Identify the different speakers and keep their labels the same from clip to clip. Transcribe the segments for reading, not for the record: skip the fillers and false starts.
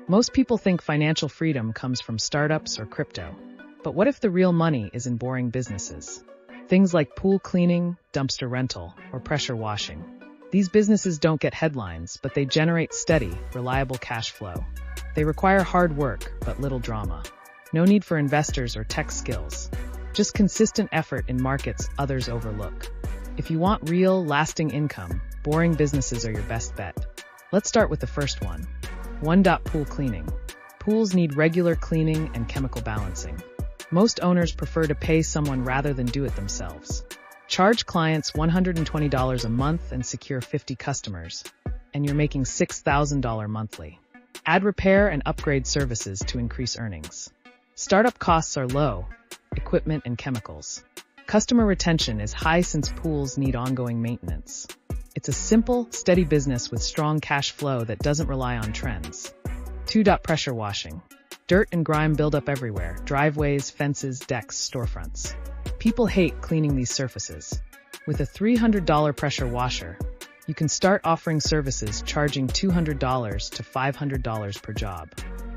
Speaker 1: Most people think financial freedom comes from startups or crypto. But what if the real money is in boring businesses? Things like pool cleaning, dumpster rental, or pressure washing. These businesses don't get headlines, but they generate steady, reliable cash flow. They require hard work, but little drama. No need for investors or tech skills. Just consistent effort in markets others overlook. If you want real, lasting income, boring businesses are your best bet. Let's start with the first one. Pool cleaning. Pools need regular cleaning and chemical balancing. Most owners prefer to pay someone rather than do it themselves. Charge clients $120 a month and secure 50 customers, and you're making $6,000 monthly. Add repair and upgrade services to increase earnings. Startup costs are low, equipment and chemicals. Customer retention is high since pools need ongoing maintenance. It's a simple, steady business with strong cash flow that doesn't rely on trends. Pressure washing. Dirt and grime build up everywhere: driveways, fences, decks, storefronts. People hate cleaning these surfaces. With a $300 pressure washer, you can start offering services charging $200 to $500 per job.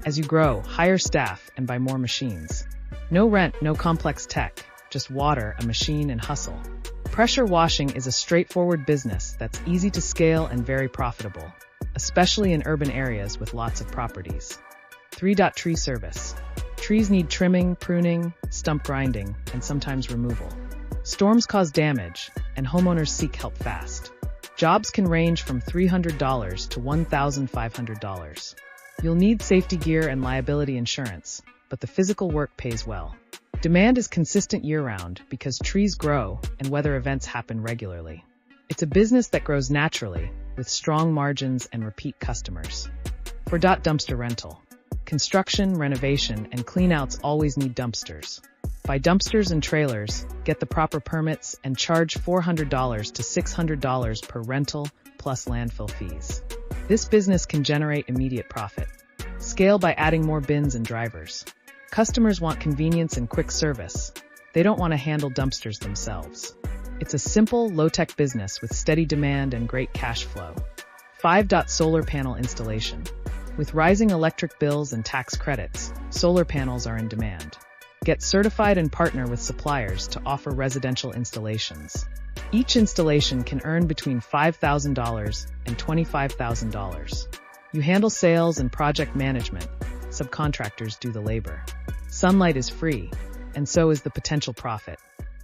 Speaker 1: As you grow, hire staff and buy more machines. No rent, no complex tech, just water, a machine, and hustle. Pressure washing is a straightforward business that's easy to scale and very profitable, especially in urban areas with lots of properties. Tree service. Trees need trimming, pruning, stump grinding, and sometimes removal. Storms cause damage, and homeowners seek help fast. Jobs can range from $300 to $1,500. You'll need safety gear and liability insurance, but the physical work pays well. Demand is consistent year-round because trees grow and weather events happen regularly. It's a business that grows naturally, with strong margins and repeat customers. Dumpster rental. Construction, renovation, and cleanouts always need dumpsters. Buy dumpsters and trailers, get the proper permits, and charge $400 to $600 per rental, plus landfill fees. This business can generate immediate profit. Scale by adding more bins and drivers. Customers want convenience and quick service. They don't want to handle dumpsters themselves. It's a simple, low-tech business with steady demand and great cash flow. Solar panel installation. With rising electric bills and tax credits, solar panels are in demand. Get certified and partner with suppliers to offer residential installations. Each installation can earn between $5,000 and $25,000. You handle sales and project management. Subcontractors do the labor. Sunlight is free, and so is the potential profit.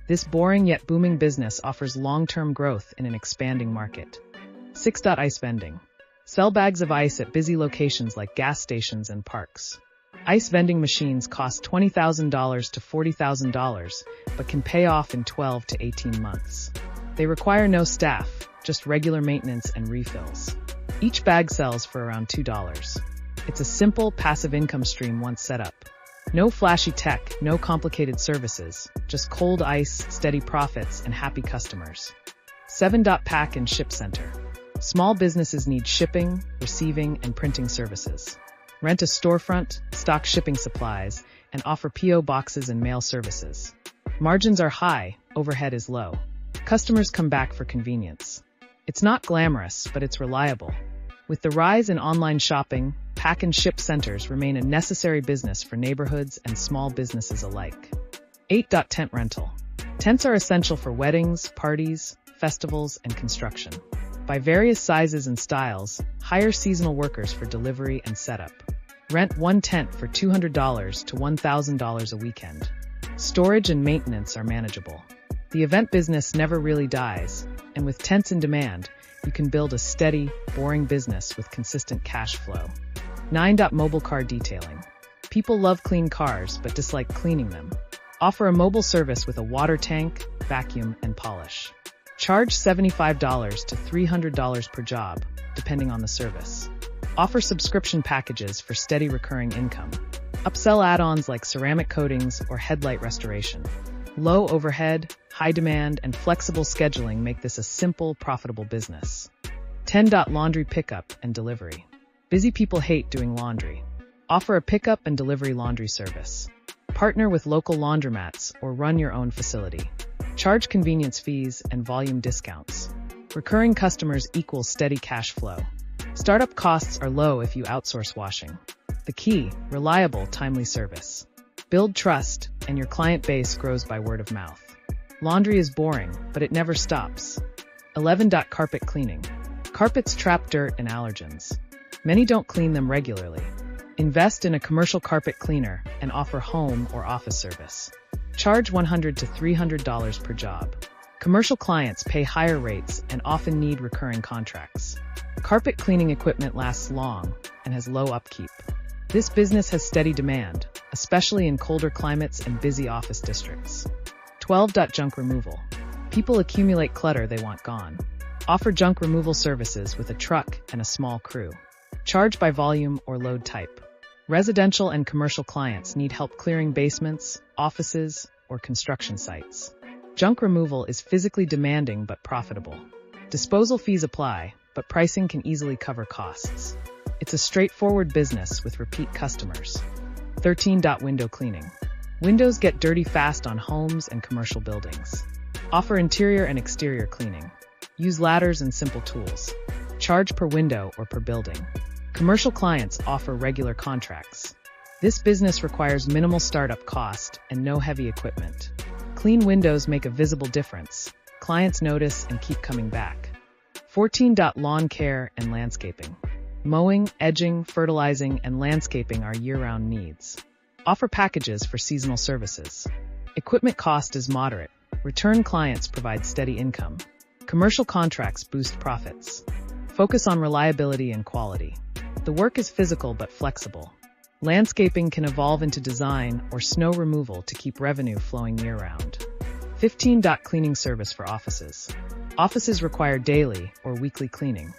Speaker 1: This boring yet booming business offers long-term growth in an expanding market. Ice vending. Sell bags of ice at busy locations like gas stations and parks. Ice vending machines cost $20,000 to $40,000, but can pay off in 12 to 18 months. They require no staff, just regular maintenance and refills. Each bag sells for around $2. It's a simple, passive income stream once set up. No flashy tech, no complicated services, just cold ice, steady profits, and happy customers. Pack and ship center. Small businesses need shipping, receiving, and printing services. Rent a storefront, stock shipping supplies, and offer P.O. boxes and mail services. Margins are high, overhead is low. Customers come back for convenience. It's not glamorous, but it's reliable. With the rise in online shopping, pack and ship centers remain a necessary business for neighborhoods and small businesses alike. Tent rental. Tents are essential for weddings, parties, festivals, and construction. By various sizes and styles, hire seasonal workers for delivery and setup. Rent one tent for $200 to $1,000 a weekend. Storage and maintenance are manageable. The event business never really dies, and with tents in demand, you can build a steady, boring business with consistent cash flow. Mobile car detailing. People love clean cars but dislike cleaning them. Offer a mobile service with a water tank, vacuum, and polish. Charge $75 to $300 per job, depending on the service. Offer subscription packages for steady recurring income. Upsell add-ons like ceramic coatings or headlight restoration. Low overhead, high demand, and flexible scheduling make this a simple, profitable business. Laundry pickup and delivery. Busy people hate doing laundry. Offer a pickup and delivery laundry service. Partner with local laundromats or run your own facility. Charge convenience fees and volume discounts. Recurring customers equals steady cash flow. Startup costs are low if you outsource washing. The key, reliable, timely service. Build trust, and your client base grows by word of mouth. Laundry is boring, but it never stops. 11. Carpet cleaning. Carpets trap dirt and allergens. Many don't clean them regularly. Invest in a commercial carpet cleaner and offer home or office service. Charge $100 to $300 per job. Commercial clients pay higher rates and often need recurring contracts. Carpet cleaning equipment lasts long and has low upkeep. This business has steady demand, especially in colder climates and busy office districts. 12. Junk removal. People accumulate clutter they want gone. Offer junk removal services with a truck and a small crew. Charge by volume or load type. Residential and commercial clients need help clearing basements, offices, or construction sites. Junk removal is physically demanding but profitable. Disposal fees apply, but pricing can easily cover costs. It's a straightforward business with repeat customers. 13. Window cleaning. Windows get dirty fast on homes and commercial buildings. Offer interior and exterior cleaning. Use ladders and simple tools. Charge per window or per building. Commercial clients offer regular contracts. This business requires minimal startup cost and no heavy equipment. Clean windows make a visible difference. Clients notice and keep coming back. 14. Lawn care and landscaping. Mowing, edging, fertilizing, and landscaping are year-round needs. Offer packages for seasonal services. Equipment cost is moderate. Return clients provide steady income. Commercial contracts boost profits. Focus on reliability and quality. The work is physical but flexible. Landscaping can evolve into design or snow removal to keep revenue flowing year-round. 15. Cleaning service for offices. Offices require daily or weekly cleaning.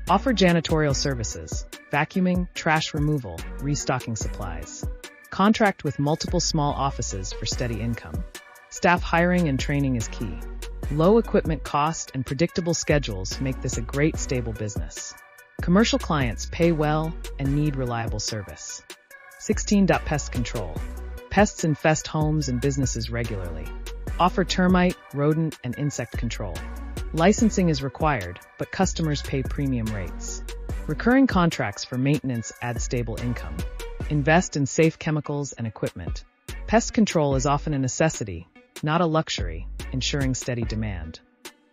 Speaker 1: Offer janitorial services, vacuuming, trash removal, restocking supplies. Contract with multiple small offices for steady income. Staff hiring and training is key. Low equipment cost and predictable schedules make this a great stable business. Commercial clients pay well and need reliable service. 16. Pest control. Pests infest homes and businesses regularly. Offer termite, rodent, and insect control. Licensing is required, but customers pay premium rates. Recurring contracts for maintenance add stable income. Invest in safe chemicals and equipment. Pest control is often a necessity, not a luxury, ensuring steady demand.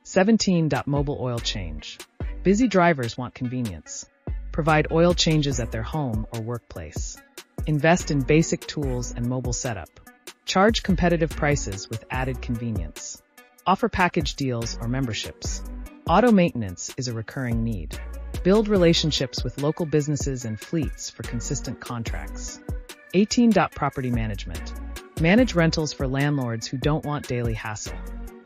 Speaker 1: 17. Mobile oil change. Busy drivers want convenience. Provide oil changes at their home or workplace. Invest in basic tools and mobile setup. Charge competitive prices with added convenience. Offer package deals or memberships. Auto maintenance is a recurring need. Build relationships with local businesses and fleets for consistent contracts. 18. Property management. Manage rentals for landlords who don't want daily hassle.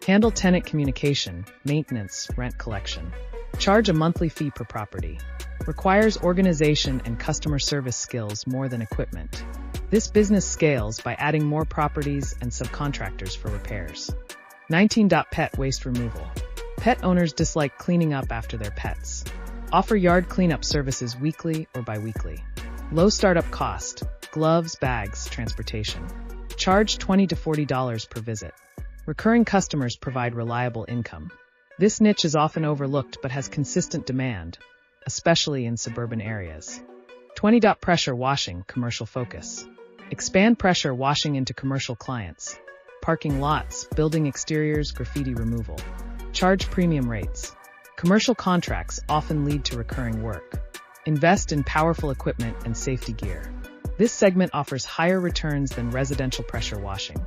Speaker 1: Handle tenant communication, maintenance, rent collection. Charge a monthly fee per property. Requires organization and customer service skills more than equipment. This business scales by adding more properties and subcontractors for repairs. 19. Pet waste removal. Pet owners dislike cleaning up after their pets. Offer yard cleanup services weekly or bi-weekly. Low startup cost. Gloves, bags, transportation. Charge $20 to $40 per visit. Recurring customers provide reliable income. This niche is often overlooked but has consistent demand, especially in suburban areas. 20. Pressure washing, commercial focus. Expand pressure washing into commercial clients. Parking lots, building exteriors, graffiti removal. Charge premium rates. Commercial contracts often lead to recurring work. Invest in powerful equipment and safety gear. This segment offers higher returns than residential pressure washing.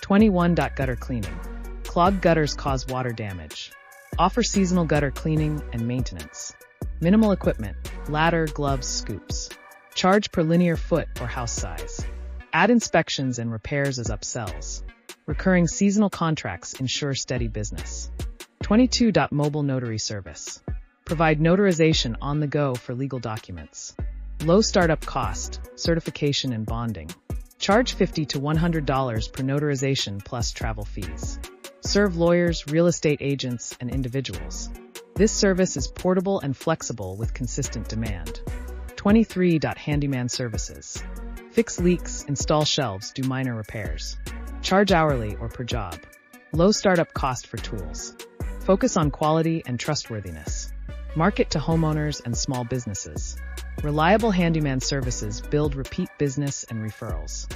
Speaker 1: 21. Gutter cleaning. Clogged gutters cause water damage. Offer seasonal gutter cleaning and maintenance. Minimal equipment, ladder, gloves, scoops. Charge per linear foot or house size. Add inspections and repairs as upsells. Recurring seasonal contracts ensure steady business. 22. Mobile notary service. Provide notarization on the go for legal documents. Low startup cost, certification and bonding. Charge $50 to $100 per notarization plus travel fees. Serve lawyers, real estate agents, and individuals. This service is portable and flexible with consistent demand. 23. Handyman services. Fix leaks, install shelves, do minor repairs. Charge hourly or per job. Low startup cost for tools. Focus on quality and trustworthiness. Market to homeowners and small businesses. Reliable handyman services build repeat business and referrals.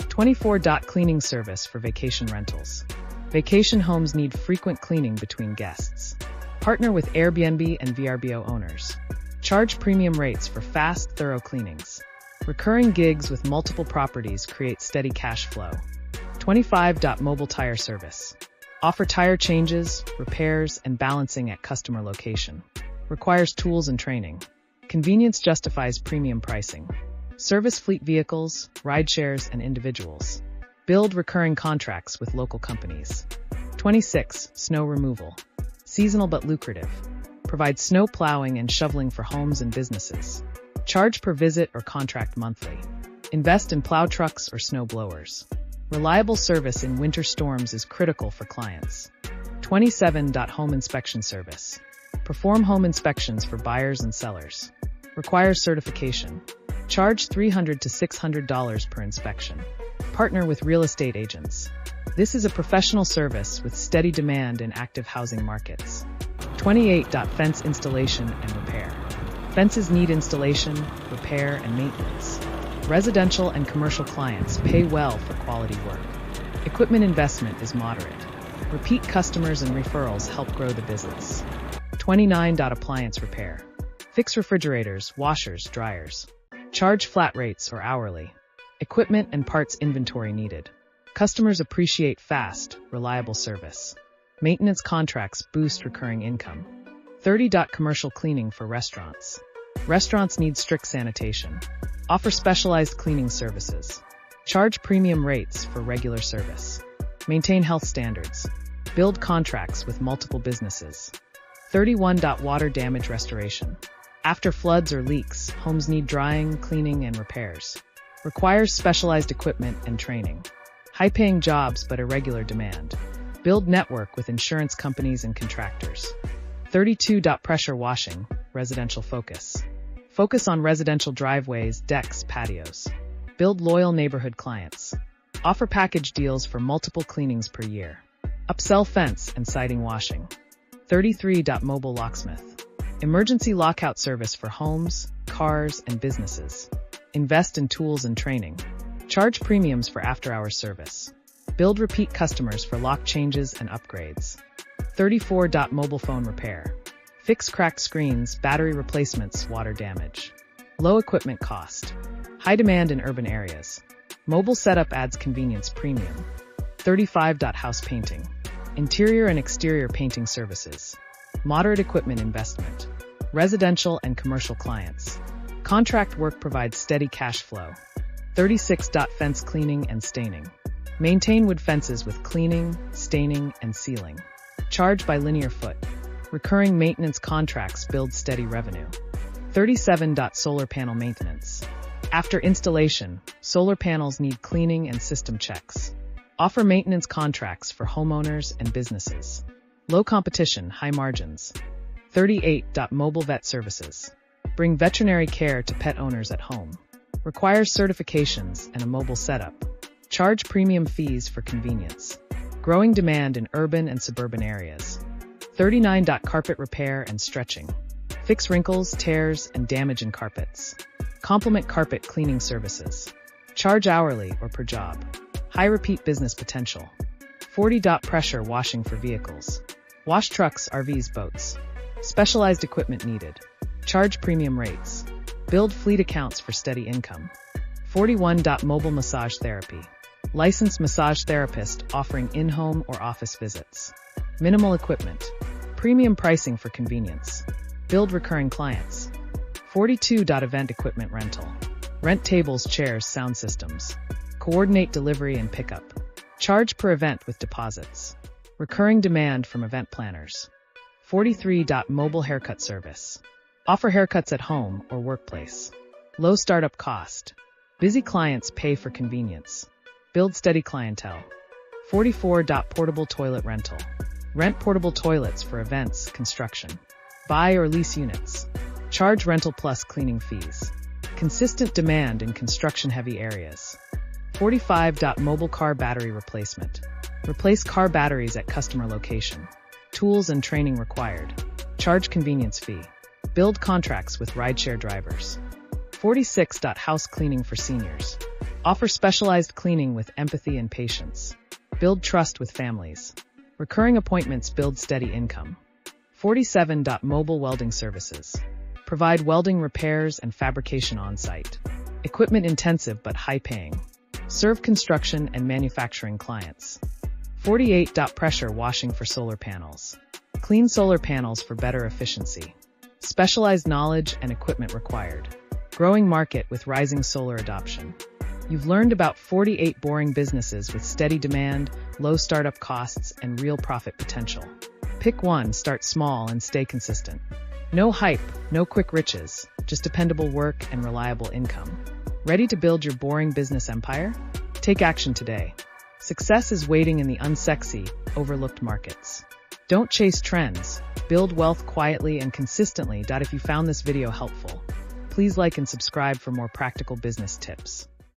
Speaker 1: 24. Cleaning service for vacation rentals. Vacation homes need frequent cleaning between guests. Partner with Airbnb and VRBO owners. Charge premium rates for fast, thorough cleanings. Recurring gigs with multiple properties create steady cash flow. 25. Mobile tire service. Offer tire changes, repairs, and balancing at customer location. Requires tools and training. Convenience justifies premium pricing. Service fleet vehicles, rideshares, and individuals. Build recurring contracts with local companies. 26. Snow removal. Seasonal but lucrative. Provide snow plowing and shoveling for homes and businesses. Charge per visit or contract monthly. Invest in plow trucks or snow blowers. Reliable service in winter storms is critical for clients. 27. Home inspection service. Perform home inspections for buyers and sellers. Requires certification. Charge $300 to $600 per inspection. Partner with real estate agents. This is a professional service with steady demand in active housing markets. 28. Fence installation and repair. Fences need installation, repair, and maintenance. Residential and commercial clients pay well for quality work. Equipment investment is moderate. Repeat customers and referrals help grow the business. 29. Appliance repair. Fix refrigerators, washers, dryers. Charge flat rates or hourly. Equipment and parts inventory needed. Customers appreciate fast, reliable service. Maintenance contracts boost recurring income. 30. Commercial cleaning for restaurants. Restaurants need strict sanitation. Offer specialized cleaning services. Charge premium rates for regular service. Maintain health standards. Build contracts with multiple businesses. 31. Water damage restoration. After floods or leaks, homes need drying, cleaning, and repairs. Requires specialized equipment and training. High-paying jobs but irregular demand. Build network with insurance companies and contractors. 32. Pressure washing, residential focus. Focus on residential driveways, decks, patios. Build loyal neighborhood clients. Offer package deals for multiple cleanings per year. Upsell fence and siding washing. 33. Mobile locksmith. Emergency lockout service for homes, cars, and businesses. Invest in tools and training. Charge premiums for after-hours service. Build repeat customers for lock changes and upgrades. 34. Mobile phone repair. Fix cracked screens, battery replacements, water damage. Low equipment cost. High demand in urban areas. Mobile setup adds convenience premium. 35. House painting. Interior and exterior painting services. Moderate equipment investment. Residential and commercial clients. Contract work provides steady cash flow. 36. Fence cleaning and staining. Maintain wood fences with cleaning, staining, and sealing. Charge by linear foot. Recurring maintenance contracts build steady revenue. 37. Solar panel maintenance. After installation, solar panels need cleaning and system checks. Offer maintenance contracts for homeowners and businesses. Low competition, high margins. 38. Mobile vet services. Bring veterinary care to pet owners at home. Requires certifications and a mobile setup. Charge premium fees for convenience. Growing demand in urban and suburban areas. 39. Carpet repair and stretching. Fix wrinkles, tears, and damage in carpets. Complement carpet cleaning services. Charge hourly or per job. High repeat business potential. 40. Pressure washing for vehicles. Wash trucks, RVs, boats. Specialized equipment needed. Charge premium rates. Build fleet accounts for steady income. 41. Mobile massage therapy. Licensed massage therapist offering in-home or office visits. Minimal equipment. Premium pricing for convenience. Build recurring clients. 42. Event equipment rental. Rent tables, chairs, sound systems. Coordinate delivery and pickup. Charge per event with deposits. Recurring demand from event planners. 43. Mobile haircut service. Offer haircuts at home or workplace. Low startup cost. Busy clients pay for convenience. Build steady clientele. 44. Portable toilet rental. Rent portable toilets for events, construction. Buy or lease units. Charge rental plus cleaning fees. Consistent demand in construction-heavy areas. 45. Mobile car battery replacement. Replace car batteries at customer location. Tools and training required. Charge convenience fee. Build contracts with rideshare drivers. 46. House cleaning for seniors. Offer specialized cleaning with empathy and patience. Build trust with families. Recurring appointments build steady income. 47. Mobile welding services. Provide welding repairs and fabrication on-site. Equipment intensive but high-paying. Serve construction and manufacturing clients. 48. Pressure washing for solar panels. Clean solar panels for better efficiency. Specialized knowledge and equipment required. Growing market with rising solar adoption. You've learned about 48 boring businesses with steady demand, low startup costs, and real profit potential. Pick one, start small, and stay consistent. No hype, no quick riches, just dependable work and reliable income. Ready to build your boring business empire? Take action today. Success is waiting in the unsexy, overlooked markets. Don't chase trends. Build wealth quietly and consistently. If you found this video helpful, please like and subscribe for more practical business tips.